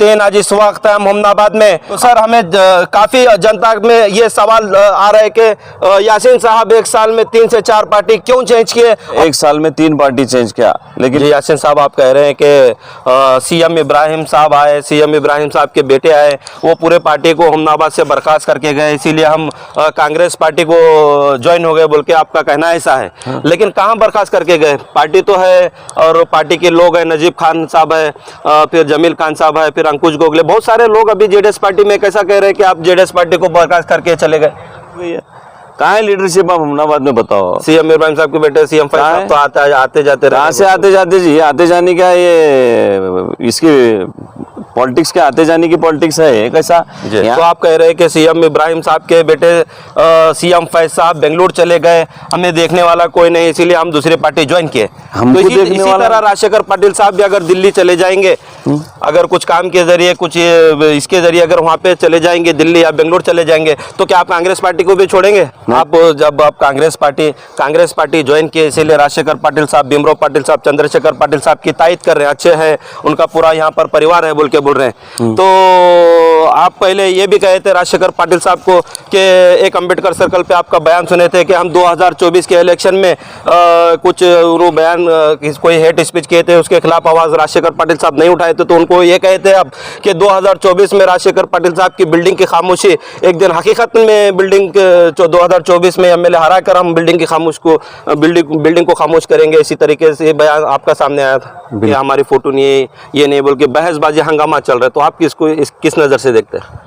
असदुद्दीन। आज इस वक्त हम मोहम्मदाबाद में। तो सर हमें काफ़ी जनता में ये सवाल आ रहा है कि यासीन साहब एक साल में 3 से 4 पार्टी क्यों चेंज किए? एक साल में 3 पार्टी चेंज किया, लेकिन यासीन साहब आप कह रहे हैं कि सीएम इब्राहिम साहब आए, सीएम इब्राहिम साहब के बेटे आए, वो पूरे पार्टी को मोहम्मदाबाद से बर्खास्त करके गए, इसीलिए हम कांग्रेस पार्टी को ज्वाइन हो गए बोल के आपका कहना ऐसा है। लेकिन कहाँ बर्खास्त करके गए? पार्टी तो है और पार्टी के लोग हैं, नजीब खान साहब है, फिर जमील खान साहब है, फिर अंकुश गोखले, बहुत सारे लोग अभी जेडीएस पार्टी में कैसा कह रहे हैं कि आप जेडीएस पार्टी को बर्खास्त करके चले गए? कहाँ है लीडरशिप आप मोहम्मदाबाद में बताओ। सीएम इब्राहिम साहब के बेटे सीएम साहब तो आते जाते कहाँ से आते जाते जी? आते जाने का ये इसकी पॉलिटिक्स के आते जाने की पॉलिटिक्स है कैसा? तो आप कह रहे हैं कि सीएम इब्राहिम साहब के बेटे सीएम फैज साहब बेंगलुरु चले गए, हमें देखने वाला कोई नहीं, इसीलिए हम दूसरी पार्टी ज्वाइन किए। तो इसी तरह राजशेखर पाटिल साहब भी अगर दिल्ली चले जाएंगे, अगर कुछ काम के जरिए, कुछ इसके जरिए अगर वहाँ पे चले जाएंगे दिल्ली या बेंगलुरु चले जाएंगे, तो क्या आप कांग्रेस पार्टी को भी छोड़ेंगे? आप जब आप कांग्रेस पार्टी ज्वाइन किए, इसीलिए राजशेखर पाटिल साहब, भीमराव पाटिल साहब, चंद्रशेखर पाटिल साहब की तायद कर रहे हैं, अच्छे हैं, उनका पूरा यहाँ पर परिवार है बोल रहे हैं। तो आप पहले ये भी कहे थे राजशेखर पाटिल साहब को कि एक अंबेडकर सर्कल पे आपका बयान सुने थे कि हम 2024 के इलेक्शन में कुछ बयान कोई हेट स्पीच किए थे, उसके खिलाफ आवाज़ राजशेखर पाटिल साहब नहीं उठाए थे, तो उनको ये कहे थे अब कि 2024 में राजशेखर पाटिल साहब की बिल्डिंग की खामोशी एक दिन हकीकत में बिल्डिंग 2024 में एमएलए हरा कर हम बिल्डिंग को खामोश करेंगे। इसी तरीके से बयान आपका सामने आया था कि हमारी फोटो नहीं, ये नहीं बोल के बहसबाजी हंगामा चल रहा है। तो आप किस नज़र से देखते हैं?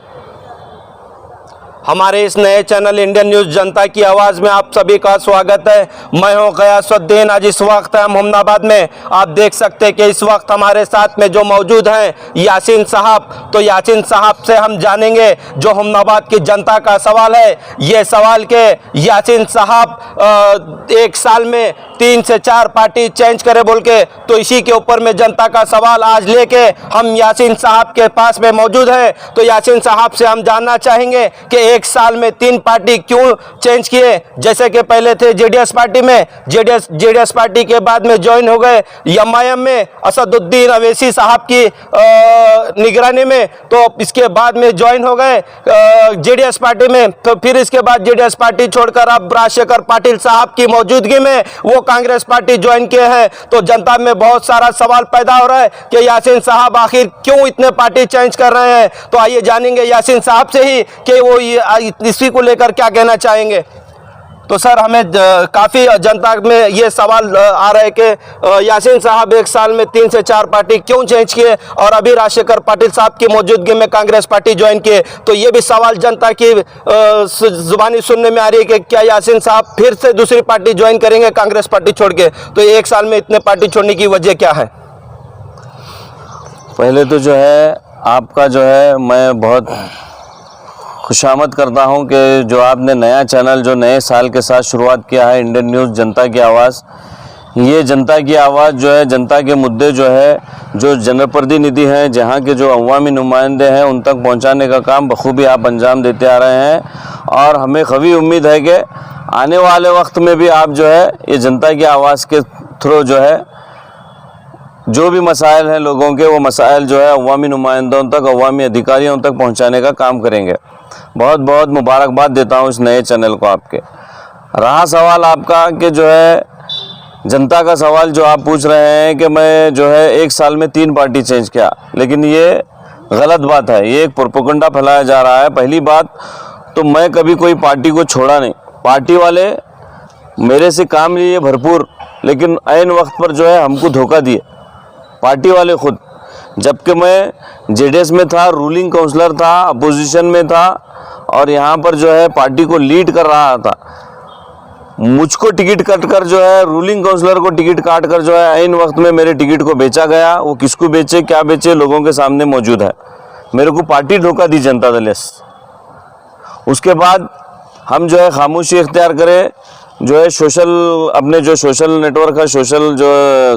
हमारे इस नए चैनल इंडियन न्यूज़ जनता की आवाज़ में आप सभी का स्वागत है। मैं हूं गयासुद्दीन। आज इस वक्त हम मोहम्मदाबाद में। आप देख सकते हैं कि इस वक्त हमारे साथ में जो मौजूद हैं यासीन साहब। तो यासीन साहब से हम जानेंगे जो मोहम्मदाबाद की जनता का सवाल है, ये सवाल के यासीन साहब एक साल में 3 से 4 पार्टी चेंज करे बोल के, तो इसी के ऊपर में जनता का सवाल आज लेके हम यासीन साहब के पास में मौजूद हैं। तो यासीन साहब से हम जानना चाहेंगे कि एक साल में 3 पार्टी क्यों चेंज किए? जैसे कि पहले थे जेडीएस पार्टी में, जेडीएस पार्टी के बाद में ज्वाइन हो गए एमआईएम में असदुद्दीन अवैसी साहब की निगरानी में, तो इसके बाद में ज्वाइन हो गए जेडीएस पार्टी में। तो फिर इसके बाद जेडीएस पार्टी छोड़कर अब राजशेखर पाटिल साहब की मौजूदगी में वो कांग्रेस पार्टी ज्वाइन किए हैं। तो जनता में बहुत सारा सवाल पैदा हो रहा है कि यासीन साहब आखिर क्यों इतने पार्टी चेंज कर रहे हैं। तो आइए जानेंगे यासीन साहब से ही कि वो इसी को लेकर क्या कहना चाहेंगे। तो सर हमें काफ़ी जनता में ये सवाल आ रहा है कि यासीन साहब एक साल में 3 से 4 पार्टी क्यों चेंज किए और अभी राजशेखर पाटिल साहब की मौजूदगी में कांग्रेस पार्टी ज्वाइन किए। तो ये भी सवाल जनता की जुबानी सुनने में आ रही है कि क्या यासीन साहब फिर से दूसरी पार्टी ज्वाइन करेंगे कांग्रेस पार्टी छोड़ के? तो एक साल में इतने पार्टी छोड़ने की वजह क्या है? पहले तो जो है आपका जो है मैं बहुत खुशामद करता हूं कि जो आपने नया चैनल जो नए साल के साथ शुरुआत किया है, इंडियन न्यूज़ जनता की आवाज़। ये जनता की आवाज़ जो है, जनता के मुद्दे जो है, जो जनप्रतिनिधि हैं, जहां के जो अवामी नुमाइंदे हैं, उन तक पहुंचाने का काम बखूबी आप अंजाम देते आ रहे हैं। और हमें कभी उम्मीद है कि आने वाले वक्त में भी आप जो है ये जनता की आवाज़ के थ्रू जो है जो भी मसाइल हैं लोगों के, वो मसाइल जो है अवामी नुमाइंदों तक, अवामी अधिकारियों तक पहुंचाने का काम करेंगे। बहुत बहुत मुबारकबाद देता हूं इस नए चैनल को आपके। रहा सवाल आपका कि जो है जनता का सवाल जो आप पूछ रहे हैं कि मैं जो है एक साल में 3 पार्टी चेंज किया, लेकिन ये गलत बात है, ये एक प्रोपेगेंडा फैलाया जा रहा है। पहली बात तो मैं कभी कोई पार्टी को छोड़ा नहीं, पार्टी वाले मेरे से काम लिए भरपूर, लेकिन ऐन वक्त पर जो है हमको धोखा दिए पार्टी वाले खुद। जबकि मैं जेडीएस में था, रूलिंग काउंसलर था, अपोजिशन में था और यहाँ पर जो है पार्टी को लीड कर रहा था। मुझको टिकट काट कर जो है रूलिंग काउंसलर को टिकट काट कर जो है ऐन वक्त में मेरे टिकट को बेचा गया। वो किसको बेचे, क्या बेचे, लोगों के सामने मौजूद है। मेरे को पार्टी धोखा दी जनता दल। उसके बाद हम जो है खामोशी इख्तियार करें, जो है अपने जो सोशल नेटवर्क है, सोशल जो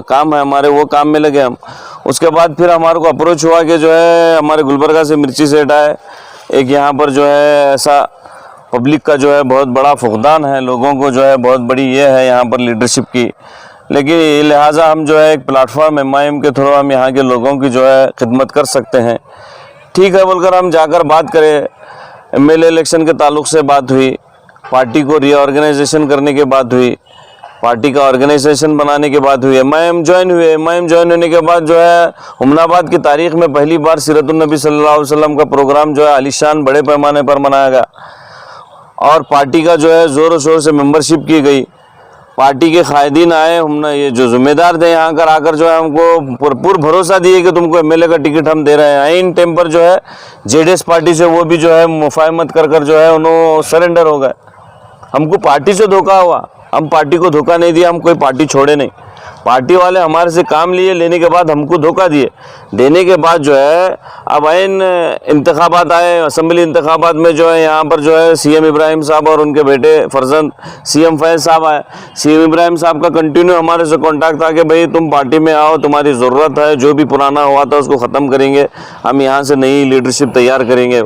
काम है हमारे, वो काम में लगे हम। उसके बाद फिर हमारे को अप्रोच हुआ कि जो है हमारे गुलबर्गा से मिर्ची सेठ आए। एक यहाँ पर जो है ऐसा पब्लिक का जो है बहुत बड़ा फुकदान है, लोगों को जो है बहुत बड़ी ये है यहाँ पर लीडरशिप की लेकिन लिहाजा हम जो है एक प्लेटफॉर्म MIM के थ्रू हम यहाँ के लोगों की जो है खिदमत कर सकते हैं। ठीक है बोलकर हम जाकर बात करें। MLA इलेक्शन के ताल्लुक से बात हुई, पार्टी को रीऑर्गेनाइजेशन करने की बात हुई, पार्टी का ऑर्गेनाइजेशन बनाने के बाद हुई, MIM ज्वाइन हुए। MIM ज्वाइन होने के बाद जो है हुमनाबाद की तारीख में पहली बार सीरतुन नबी सल्लल्लाहु अलैहि वसल्लम का प्रोग्राम जो है आलीशान बड़े पैमाने पर मनाया गया और पार्टी का जो है ज़ोर शोर से मेंबरशिप की गई। पार्टी के कायदीन आए, हमने ये जो जिम्मेदार थे यहाँ कर आकर जो है हमको भरपूर भरोसा दिए कि तुमको MLA का टिकट हम दे रहे हैं। इन टाइम पर जो है JDS पार्टी से वो भी जो है मुफाहमत कर जो है उन्होंने सरेंडर हो गए। हमको पार्टी से धोखा हुआ, हम पार्टी को धोखा नहीं दिया, हम कोई पार्टी छोड़े नहीं। पार्टी वाले हमारे से काम लिए, लेने के बाद हमको धोखा दिए। देने के बाद जो है अब इन इंतखाबात आए, असेंबली इंतखाबात में जो है यहाँ पर जो है CM इब्राहिम साहब और उनके बेटे फर्जंद CM फैज़ साहब आए। CM इब्राहिम साहब का कंटिन्यू हमारे से कांटेक्ट था कि भाई तुम पार्टी में आओ, तुम्हारी ज़रूरत है, जो भी पुराना हुआ था उसको ख़त्म करेंगे, हम यहाँ से नई लीडरशिप तैयार करेंगे।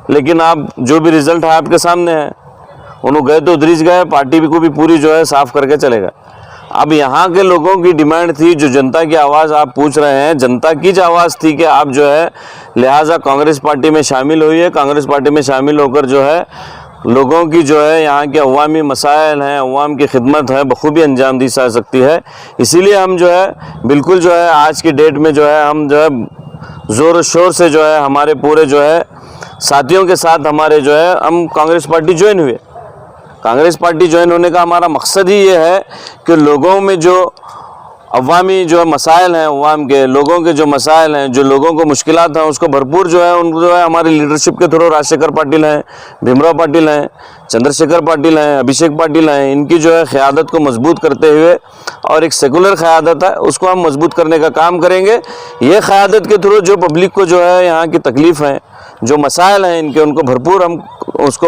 लेकिन आप जो भी रिज़ल्ट है आपके सामने है, उन्होंने गए तो उधरीज गए, पार्टी को भी पूरी जो है साफ़ करके चले गए। अब यहाँ के लोगों की डिमांड थी, जो जनता की आवाज़ आप पूछ रहे हैं, जनता की जो आवाज़ थी कि आप जो है लिहाजा कांग्रेस पार्टी में शामिल हुई। कांग्रेस पार्टी में शामिल होकर जो है लोगों की जो है यहाँ के अवामी मसाइल हैं, अवाम की खिदमत है, बखूबी अंजाम दी जा सकती है। इसीलिए हम जो है बिल्कुल जो है आज की डेट में जो है हम जो है ज़ोर शोर से जो है हमारे पूरे जो है साथियों के साथ हमारे जो है हम कांग्रेस पार्टी ज्वाइन हुए। कांग्रेस पार्टी ज्वाइन होने का हमारा मकसद ही ये है कि लोगों में जो अवामी जो मसाइल हैं, अवाम के लोगों के जो मसाइल हैं, जो लोगों को मुश्किलात हैं, उसको भरपूर जो है उनको जो है हमारी लीडरशिप के थ्रू राजशेखर पाटिल हैं, भीमराव पाटिल हैं, चंद्रशेखर पाटिल हैं, अभिषेक पाटिल हैं, इनकी जो है क़यादत को मजबूत करते हुए और एक सेकुलर क़यादत है उसको हम मजबूत करने का काम करेंगे। ये क़यादत के थ्रू जो पब्लिक को जो है यहाँ की तकलीफ़ हैं, जो मसाइल हैं इनके, उनको भरपूर हम उसको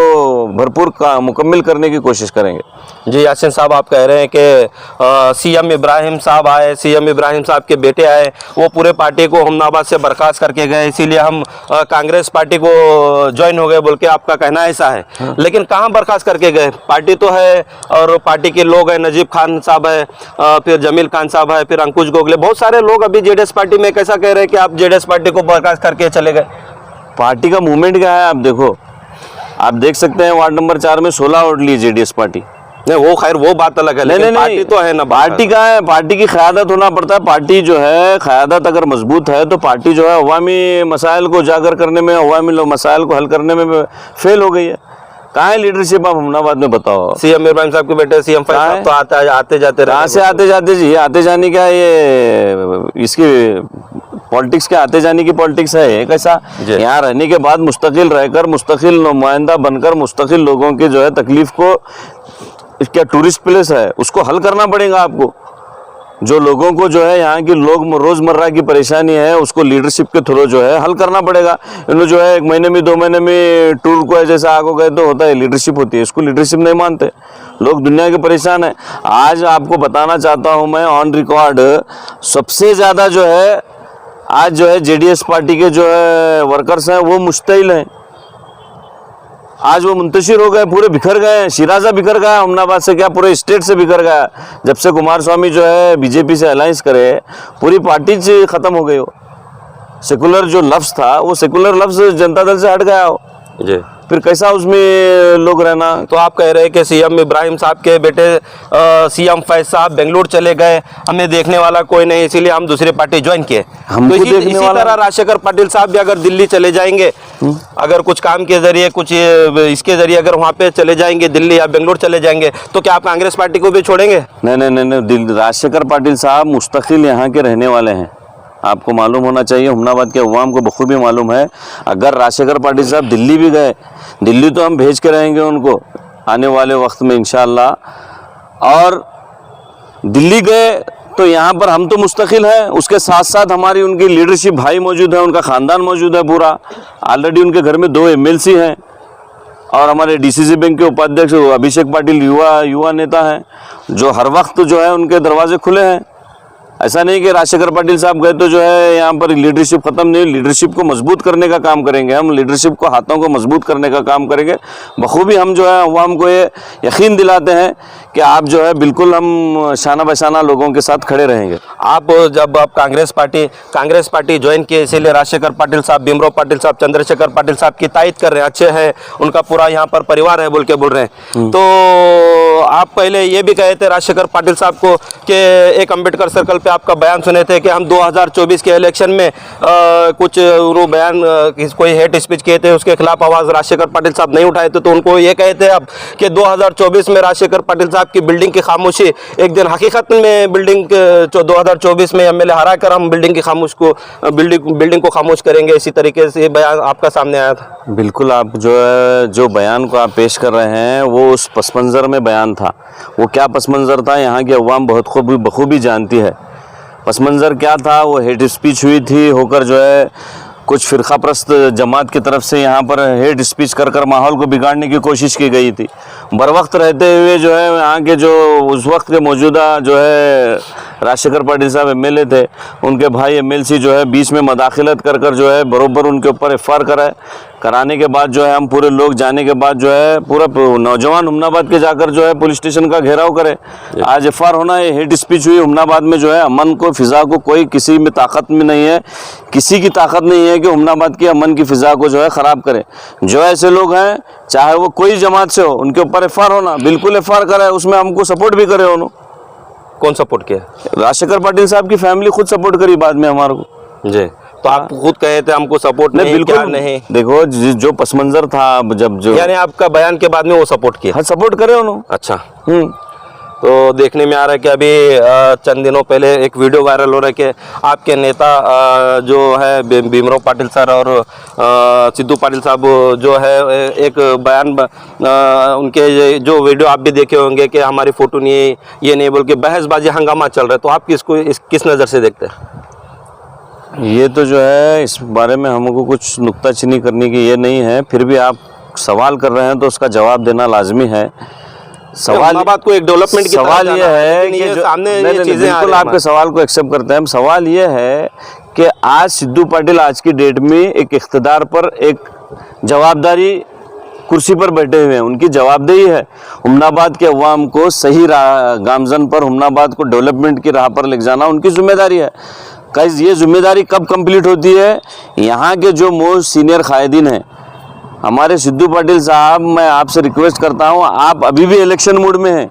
भरपूर मुकम्मल करने की कोशिश करेंगे। जी यासीन साहब, आप कह रहे हैं कि CM इब्राहिम साहब आए, CM इब्राहिम साहब के बेटे आए, वो पूरे पार्टी को हुमनाबाद से बर्खास्त करके गए, इसीलिए हम कांग्रेस पार्टी को ज्वाइन हो गए बोल के आपका कहना ऐसा है। लेकिन कहाँ बर्खास्त करके गए? पार्टी तो है और पार्टी के लोग हैं, नजीब खान साहब है, फिर जमील खान साहब है, फिर अंकुश गोगले, बहुत सारे लोग अभी JDS पार्टी में कैसा कह रहे हैं कि आप JDS पार्टी को बर्खास्त करके चले गए? पार्टी का मूवमेंट क्या है आप देखो, आप देख सकते हैं वार्ड नंबर 4 में 16 वोट लिए JDS पार्टी। नहीं वो खैर वो बात अलग है, लेकिन पार्टी तो है ना। पार्टी का है, पार्टी की क़यादत होना पड़ता है। पार्टी जो है क़यादत अगर मजबूत है तो पार्टी जो है अवामी मसाइल को उजागर करने में, अवामी मसाइल को हल करने में फेल हो गई है। कहाँ है लीडरशिप आप हुमनाबाद में बताओ? CM इब्राहिम साहब के बेटे CM फैज़ साहब तो आते जाते रहे। कहाँ से आते जाते जी? आते जाने का ये इसकी पॉलिटिक्स के आते जाने की पॉलिटिक्स है ये कैसा? यहाँ रहने के बाद मुस्तकिल रहकर, मुस्तकिल नुमाइंदा बनकर, मुस्तकिल लोगों के जो है तकलीफ को, क्या टूरिस्ट प्लेस है उसको हल करना पड़ेगा आपको। जो लोगों को जो है यहाँ की लोग रोज़मर्रा की परेशानी है उसको लीडरशिप के थ्रू जो है हल करना पड़ेगा। इन्होंने जो है 1 महीने में 2 महीने में टूर को जैसे आगे गए तो होता है, लीडरशिप होती है, इसको लीडरशिप नहीं मानते लोग, दुनिया के परेशान है। आज आपको बताना चाहता हूँ मैं ऑन रिकॉर्ड, सबसे ज़्यादा जो है आज जो है JDS पार्टी के जो है वर्कर्स हैं वो मुश्तिल हैं। आज वो मुंतशिर हो गए, पूरे बिखर गए हैं। शिराजा बिखर गया, हुमनाबाद से क्या पूरे स्टेट से बिखर गया। जब से कुमार स्वामी जो है BJP से अलायंस करे, पूरी पार्टी से ख़त्म हो गई। हो सेकुलर जो लफ्ज़ था वो सेकुलर लफ्ज़ जनता दल से हट गया हो जी, फिर कैसा उसमें लोग रहना। तो आप कह रहे हैं कि CM इब्राहिम साहब के बेटे CM फैज़ साहब बेंगलुरु चले गए, हमें देखने वाला कोई नहीं, इसीलिए हम दूसरी पार्टी ज्वाइन किए। हमको तो देखने इसी वाला तरह राजशेखर पाटिल साहब भी अगर दिल्ली चले जाएंगे, अगर कुछ काम के जरिए, कुछ इसके जरिए अगर वहाँ पे चले जाएंगे दिल्ली या बेंगलुरु चले जाएंगे, तो क्या आप कांग्रेस पार्टी को भी छोड़ेंगे? नहीं, राजशेखर पाटिल साहब मुस्तकिल यहाँ के रहने वाले हैं। आपको मालूम होना चाहिए, हुमनाबाद के अवाम को बखूबी मालूम है। अगर राजशेखर पाटिल साहब दिल्ली भी गए, दिल्ली तो हम भेज के रहेंगे उनको आने वाले वक्त में इंशाअल्लाह, और दिल्ली गए तो यहाँ पर हम तो मुस्तकिल हैं, उसके साथ साथ हमारी उनकी लीडरशिप भाई मौजूद है, उनका ख़ानदान मौजूद है पूरा। ऑलरेडी उनके घर में 2 MLC हैं और हमारे DCC बैंक के उपाध्यक्ष अभिषेक पाटिल युवा नेता हैं, जो हर वक्त जो है उनके दरवाजे खुले हैं। ऐसा नहीं कि राजशेखर पाटिल साहब गए तो जो है यहाँ पर लीडरशिप खत्म नहीं, लीडरशिप को मजबूत करने का काम करेंगे हम, लीडरशिप को हाथों को मजबूत करने का काम करेंगे। बखूबी हम जो है अवाम को ये यकीन दिलाते हैं कि आप जो है बिल्कुल हम शाना बशाना लोगों के साथ खड़े रहेंगे। आप जब आप कांग्रेस पार्टी ज्वाइन किए, इसीलिए राजशेखर पाटिल साहब, भीमराव पाटिल साहब, चंद्रशेखर पाटिल साहब की तायद कर रहे हैं, अच्छे हैं, उनका पूरा यहाँ पर परिवार है बोल रहे हैं। तो आप पहले ये भी कहे थे राजशेखर पाटिल साहब को कि एक अंबेडकर सर्कल पे आपका बयान सुने थे कि हम 2024 के इलेक्शन में कुछ वो बयान कोई हेट स्पीच किए थे, उसके खिलाफ आवाज़ राजशेखर पाटिल साहब नहीं उठाए थे। तो उनको ये कहे थे अब कि 2024 में राजशेखर पाटिल साहब की बिल्डिंग की खामोशी एक दिन हकीकत में बिल्डिंग 2024 में एमएलए हरा कर हम बिल्डिंग को खामोश करेंगे। इसी तरीके से ये बयान आपका सामने आया था। बिल्कुल, आप जो बयान को आप पेश कर रहे हैं वो उस पस मंज़र में बयान था। वो क्या पस मंज़र था यहाँ की अवाम बहुत बखूबी जानती है। पस मंज़र क्या था, वो हेट स्पीच हुई थी होकर जो है कुछ फ़िरका प्रस्त जमात की तरफ से यहाँ पर हेट स्पीच कर माहौल को बिगाड़ने की कोशिश की गई थी। बर वक्त रहते हुए जो है यहाँ के जो उस वक्त के मौजूदा जो है राजशेखर पाटिल साहब एमएलए थे, उनके भाई एमएलसी जो है बीच में मदाखिलत कर जो है बरोबर उनके ऊपर एफआईआर कराने के बाद जो है हम पूरे लोग जाने के बाद जो है पूरा नौजवान हुमनाबाद के जाकर जो है पुलिस स्टेशन का घेराव करे। आज एफआईआर होना, ये हेट स्पीच हुई हुमनाबाद में जो है अमन को, फिजा को कोई किसी में ताकत में नहीं है, किसी की ताकत नहीं है कि हुमनाबाद की अमन की फिजा को जो है ख़राब करे। जो ऐसे लोग हैं चाहे वो कोई जमात से हो, उनके ऊपर एफआईआर होना, बिल्कुल एफआईआर करे, उसमें हमको सपोर्ट भी करे। उन्होंने कौन सपोर्ट किया? राजशेखर पाटिल साहब की फैमिली खुद सपोर्ट करी बाद में हमारे को जी। तो आप खुद कहे थे हमको सपोर्ट नहीं, बिल्कुल नहीं। देखो जो पस मंजर था, जब जो यानी आपका बयान के बाद में वो सपोर्ट किया? हाँ, सपोर्ट करे उन्होंने। अच्छा। तो देखने में आ रहा है कि अभी चंद दिनों पहले एक वीडियो वायरल हो रहा है कि आपके नेता जो है भीमराव पाटिल सर और सिद्धू पाटिल साहब जो है एक बयान उनके जो वीडियो आप भी देखे होंगे कि हमारी फ़ोटो नहीं, ये नहीं बोल के बहसबाजी हंगामा चल रहा है। तो आप किस नज़र से देखते हैं? ये तो जो है इस बारे में हमको कुछ नुक्ताचीनी करने की ये नहीं है, फिर भी आप सवाल कर रहे हैं तो उसका जवाब देना लाजमी है। सवाल बात को एक डेवलपमेंट की सवाल ये है कि सामने ये चीजें बिल्कुल आपके सवाल को एक्सेप्ट करते हैं हम। सवाल ये है कि आज सिद्धू पाटिल आज की डेट में एक इख्तिदार पर एक जवाबदारी कुर्सी पर बैठे हुए हैं, उनकी जवाबदेही है हुमनाबाद के अवाम को सही गामजन पर, हुमनाबाद को डेवलपमेंट की राह पर ले जाना उनकी जिम्मेदारी है। कई ये जिम्मेदारी कब कंप्लीट होती है? यहाँ के जो मोस्ट सीनियर कायदीन हैं हमारे सिद्धू पाटिल साहब, मैं आपसे रिक्वेस्ट करता हूँ, आप अभी भी इलेक्शन मूड में हैं,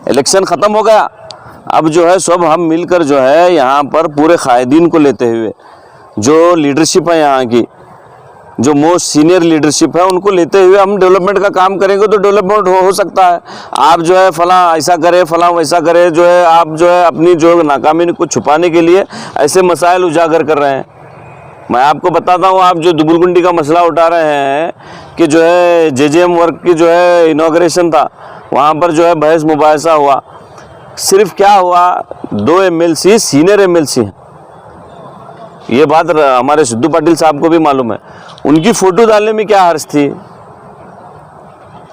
इलेक्शन ख़त्म हो गया, अब जो है सब हम मिलकर जो है यहाँ पर पूरे कायदीन को लेते हुए, जो लीडरशिप है यहाँ की, जो मोस्ट सीनियर लीडरशिप है, उनको लेते हुए हम डेवलपमेंट का काम करेंगे तो डेवलपमेंट हो सकता है। आप जो है फलां ऐसा करे, फलां वैसा करे, जो है आप जो है अपनी जो नाकामी को छुपाने के लिए ऐसे मसाइल उजागर कर रहे हैं। मैं आपको बताता हूँ, आप जो दुबुलगुंडी का मसला उठा रहे हैं कि जो है जेजेएम वर्क की जो है इनॉग्रेशन था, वहाँ पर जो है बहस मुबाहिसा हुआ। सिर्फ क्या हुआ, 2 एमएलसी सीनियर एमएलसी हैं, ये बात हमारे सिद्धू पाटिल साहब को भी मालूम है। उनकी फ़ोटो डालने में क्या हर्ज थी?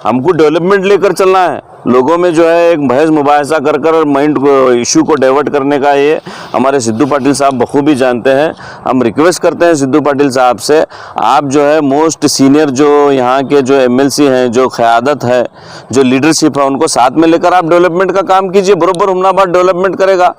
हमको डेवलपमेंट लेकर चलना है, लोगों में जो है एक बहस मुबाहिसा कर माइंड को, इशू को डाइवर्ट करने का ये हमारे सिद्धू पाटिल साहब बखूबी जानते हैं। हम रिक्वेस्ट करते हैं सिद्धू पाटिल साहब से, आप जो है मोस्ट सीनियर जो यहाँ के जो एमएलसी हैं, जो क़यादत है, जो लीडरशिप है, उनको साथ में लेकर आप डेवलपमेंट का काम कीजिए, बराबर हुमनाबाद डेवलपमेंट करेगा।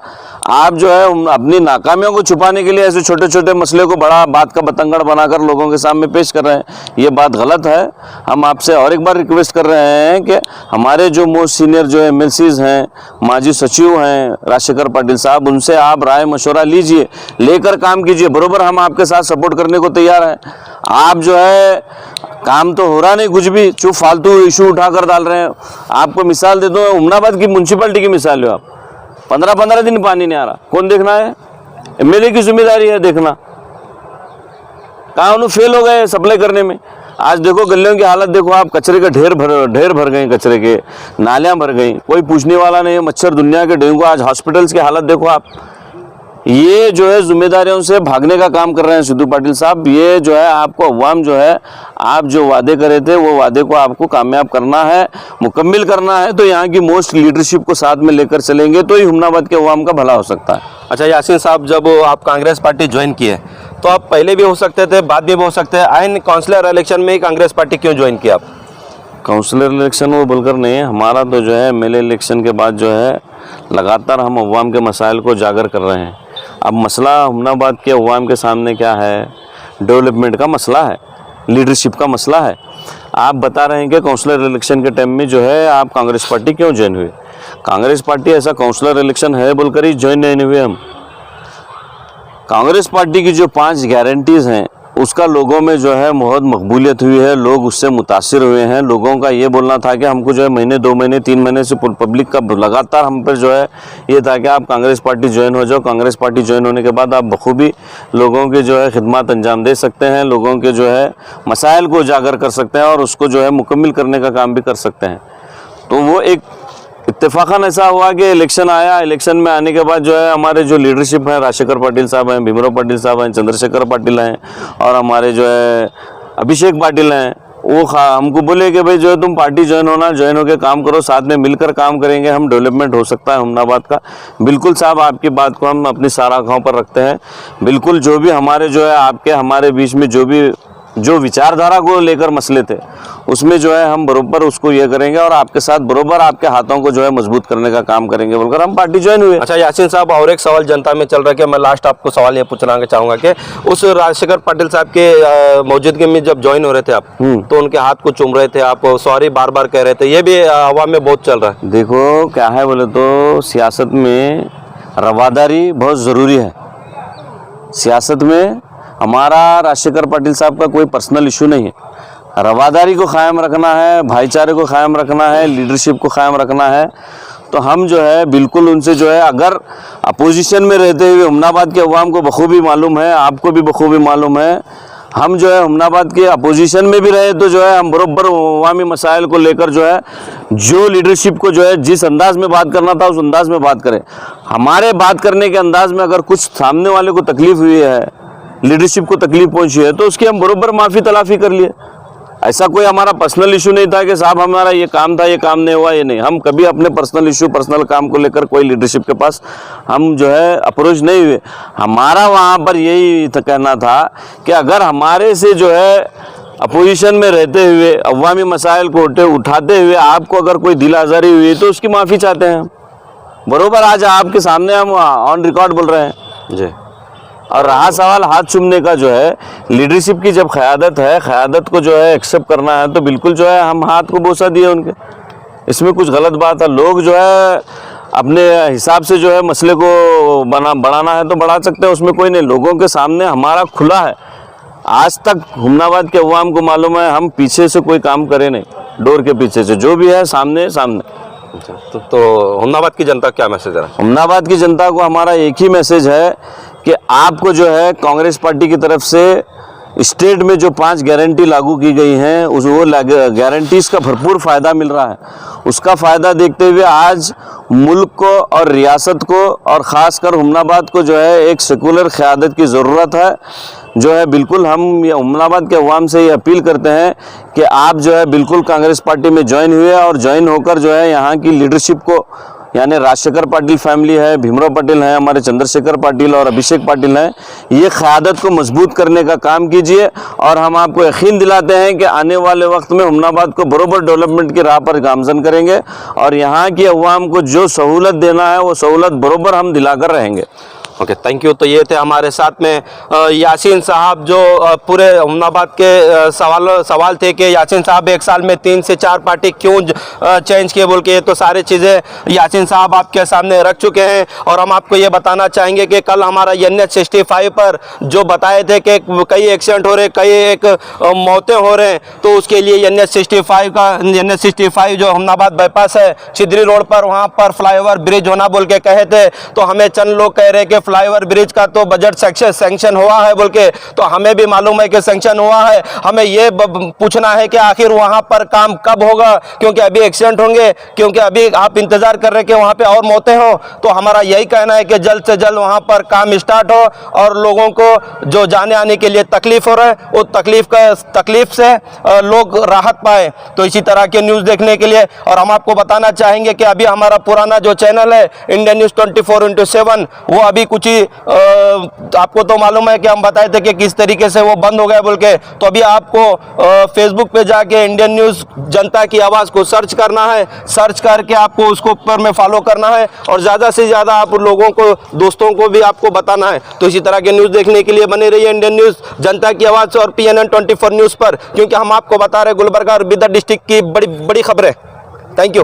आप जो है अपनी नाकामियों को छुपाने के लिए ऐसे छोटे छोटे मसले को बड़ा बात का बतंगड़ बनाकर लोगों के सामने पेश कर रहे हैं, ये बात गलत है। हम आपसे और एक बार रिक्वेस्ट कर रहे हैं कि हमारे जो मोस्ट सीनियर जो एमएलसीज हैं, माजी सचिव हैं राजशेखर पाटिल साहब, उनसे आप राय मशवरा लीजिए, लेकर काम कीजिए, बराबर हम आपके साथ सपोर्ट करने को तैयार हैं। आप जो है काम तो हो रहा नहीं कुछ भी, चुप फालतू इशू उठाकर डाल रहे हैं। आपको मिसाल दे दो, हुमनाबाद की म्यूनसिपलिटी की मिसाल लो आप, 15-15 दिन पानी नहीं आ रहा, कौन देखना है? एमएलए की जिम्मेदारी है देखना। कहाँ उन्हें फेल हो गए सप्लाई करने में। आज देखो गलियों की हालत देखो आप, कचरे के ढेर भर गए, कचरे के नालियां भर गई, कोई पूछने वाला नहीं है। मच्छर दुनिया के डेंगू, आज हॉस्पिटल्स की हालत देखो आप, ये जो है जिम्मेदारियों से भागने का काम कर रहे हैं सिद्धू पाटिल साहब। ये जो है आपको अवाम जो है, आप जो वादे करे थे वो वादे को आपको कामयाब करना है, मुकम्मिल करना है। तो यहाँ की मोस्ट लीडरशिप को साथ में लेकर चलेंगे तो ही हुमनाबाद के अवाम का भला हो सकता है। अच्छा यासीन साहब, जब आप कांग्रेस पार्टी ज्वाइन किए तो आप पहले भी हो सकते थे, बाद में भी हो सकते हैं, आइन काउंसलर इलेक्शन में ही कांग्रेस पार्टी क्यों ज्वाइन किया आप? काउंसलर इलेक्शन वो बोलकर नहीं है, हमारा तो जो है एमएलए इलेक्शन के बाद जो है लगातार हम अवाम के मसाइल को उजागर कर रहे हैं। अब मसला हुमनाबाद के अवाम के सामने क्या है? डेवलपमेंट का मसला है, लीडरशिप का मसला है। आप बता रहे हैं कि काउंसलर इलेक्शन के टाइम में जो है आप कांग्रेस पार्टी क्यों ज्वाइन हुए? कांग्रेस पार्टी ऐसा काउंसलर इलेक्शन है बोलकर ही ज्वाइन नहीं हुए हम। कांग्रेस पार्टी की जो 5 गारंटीज़ हैं उसका लोगों में जो है बहुत मकबूलियत हुई है, लोग उससे मुतासिर हुए हैं। लोगों का ये बोलना था कि हमको जो है महीने 2 महीने 3 महीने से पब्लिक का लगातार हम पर जो है ये था कि आप कांग्रेस पार्टी ज्वाइन हो जाओ। कांग्रेस पार्टी ज्वाइन होने के बाद आप बखूबी लोगों के जो है खिदमत अंजाम दे सकते हैं, लोगों के जो है मसाइल को उजागर कर सकते हैं और उसको जो है मुकम्मिल करने का काम भी कर सकते हैं। तो वो एक इत्तेफाकन ऐसा हुआ कि इलेक्शन आया, इलेक्शन में आने के बाद जो है हमारे जो लीडरशिप है, राजशेखर पाटिल साहब हैं, भीमराव पाटिल साहब हैं, चंद्रशेखर पाटिल हैं और हमारे जो है अभिषेक पाटिल हैं, वो हमको बोले कि भाई जो है तुम पार्टी ज्वाइन होके काम करो, साथ में मिलकर काम करेंगे, हम डेवलपमेंट हो सकता है हुमनाबाद का। बिल्कुल साहब, आपकी बात को हम अपनी सराखों पर रखते हैं। बिल्कुल जो भी हमारे जो है आपके हमारे बीच में जो विचारधारा को लेकर मसले थे उसमें जो है हम बरोबर उसको ये करेंगे और आपके साथ बरोबर आपके हाथों को जो है मजबूत करने का काम करेंगे बोलकर हम पार्टी ज्वाइन हुए। अच्छा यासीन साहब, और एक सवाल जनता में चल रहा है कि मैं लास्ट आपको सवाल ये पूछना चाहूँगा कि उस राजशेखर पाटिल साहब के मौजूदगी में जब ज्वाइन हो रहे थे आप, तो उनके हाथ को चूम रहे थे, आप सॉरी बार बार कह रहे थे, ये भी हवा में बहुत चल रहा है। देखो क्या है बोले तो सियासत में रवादारी बहुत ज़रूरी है। सियासत में हमारा राजशेखर पाटिल साहब का कोई पर्सनल इशू नहीं है। रवादारी को क़ायम रखना है, भाईचारे को क़ायम रखना है, लीडरशिप को क़ायम रखना है। तो हम जो है बिल्कुल उनसे जो है अगर अपोजिशन में रहते हुए हुमनाबाद के अवाम को बखूबी मालूम है, आपको भी बखूबी मालूम है, हम जो है हुमनाबाद के अपोजिशन में भी रहे तो जो है हम बराबर अवामी मसाइल को लेकर जो है जो लीडरशिप को जो है जिस अंदाज में बात करना था उस अंदाज में बात करें। हमारे बात करने के अंदाज में अगर कुछ सामने वाले को तकलीफ हुई है, लीडरशिप को तकलीफ पहुंची है, तो उसकी हम बरोबर माफ़ी तलाफ़ी कर लिए। ऐसा कोई हमारा पर्सनल इशू नहीं था कि साहब हमारा ये काम था, ये काम नहीं हुआ, ये नहीं। हम कभी अपने पर्सनल इशू, पर्सनल काम को लेकर कोई लीडरशिप के पास हम जो है अप्रोच नहीं हुए। हमारा वहाँ पर यही कहना था कि अगर हमारे से जो है अपोजिशन में रहते हुए अवामी मसाइल को उठाते हुए आपको अगर कोई दिल आज़ारी हुई तो उसकी माफ़ी चाहते हैं हम। बरोबर आज आपके सामने हम ऑन रिकॉर्ड बोल रहे हैं जी। और रहा सवाल हाथ चूमने का, जो है लीडरशिप की जब क़यादत है, क़यादत को जो है एक्सेप्ट करना है तो बिल्कुल जो है हम हाथ को बोसा दिए उनके, इसमें कुछ गलत बात है। लोग जो है अपने हिसाब से जो है मसले को बढ़ाना है तो बढ़ा सकते हैं, उसमें कोई नहीं। लोगों के सामने हमारा खुला है। आज तक हुमनाबाद के अवाम को मालूम है हम पीछे से कोई काम करे नहीं, डोर के पीछे से जो भी है सामने। तो हुमनाबाद की जनता क्या मैसेज है? हुमनाबाद की जनता को हमारा एक ही मैसेज है कि आपको जो है कांग्रेस पार्टी की तरफ से स्टेट में जो 5 गारंटी लागू की गई हैं वो गारंटीज़ का भरपूर फ़ायदा मिल रहा है। उसका फ़ायदा देखते हुए आज मुल्क को और रियासत को और ख़ासकर हुमनाबाद को जो है एक सेकुलर क़यादत की ज़रूरत है। जो है बिल्कुल हम ये हुमनाबाद के अवाम से ये अपील करते हैं कि आप जो है बिल्कुल कांग्रेस पार्टी में ज्वाइन हुए और ज्वाइन होकर जो है यहाँ की लीडरशिप को, यानी राजशेखर पाटिल फैमिली है, भीमराव पाटिल हैं, हमारे चंद्रशेखर पाटिल और अभिषेक पाटिल हैं, ये क़यादत को मजबूत करने का काम कीजिए। और हम आपको यकीन दिलाते हैं कि आने वाले वक्त में हुमनाबाद को बरोबर डेवलपमेंट की राह पर गामजन करेंगे और यहाँ की अवाम को जो सहूलत देना है वो सहूलत बरोबर हम दिलाकर रहेंगे। Okay, thank you. तो ये थे हमारे साथ में यासीन साहब, जो पूरे हुमनाबाद के सवाल थे कि यासीन साहब 1 साल में 3 से 4 पार्टी क्यों चेंज किए बोल के, तो सारी चीज़ें यासीन साहब आपके सामने रख चुके हैं। और हम आपको ये बताना चाहेंगे कि कल हमारा NH 65 पर जो बताए थे कि कई एक्सीडेंट हो रहे, कई एक मौतें हो रहे हैं, तो उसके लिए NH 65 जो हुमनाबाद बाईपास है छिद्री रोड पर, वहाँ पर फ्लाईओवर ब्रिज होना बोल के कहे थे। तो हमें चंद लोग कह रहे हैं कि फ्लाईओवर ब्रिज का तो बजट सैंक्शन हुआ है बोल के, तो हमें भी मालूम है कि सैंक्शन हुआ है। हमें ये पूछना है कि आखिर वहाँ पर काम कब होगा, क्योंकि अभी एक्सीडेंट होंगे, क्योंकि अभी आप इंतजार कर रहे हैं कि वहाँ पे और मौतें हो। तो हमारा यही कहना है कि जल्द से जल्द वहाँ पर काम स्टार्ट हो और लोगों को जो जाने आने के लिए तकलीफ हो रहा है वो तकलीफ से लोग राहत पाए। तो इसी तरह के न्यूज़ देखने के लिए और हम आपको बताना चाहेंगे कि अभी हमारा पुराना जो चैनल है इंडियन न्यूज़ 24/7 वो अभी कुछ ही आपको तो मालूम है कि हम बताए थे कि किस तरीके से वो बंद हो गया बोल के। तो अभी आपको फेसबुक पे जाके इंडियन न्यूज़ जनता की आवाज़ को सर्च करना है, सर्च करके आपको उसको ऊपर में फॉलो करना है और ज़्यादा से ज़्यादा आप लोगों को, दोस्तों को भी आपको बताना है। तो इसी तरह के न्यूज़ देखने के लिए बने रहिए इंडियन न्यूज़ जनता की आवाज़ और PNN 24 न्यूज़ पर, क्योंकि हम आपको बता रहे गुलबर्गा और बिदर डिस्ट्रिक्ट की बड़ी बड़ी खबरें। Thank you.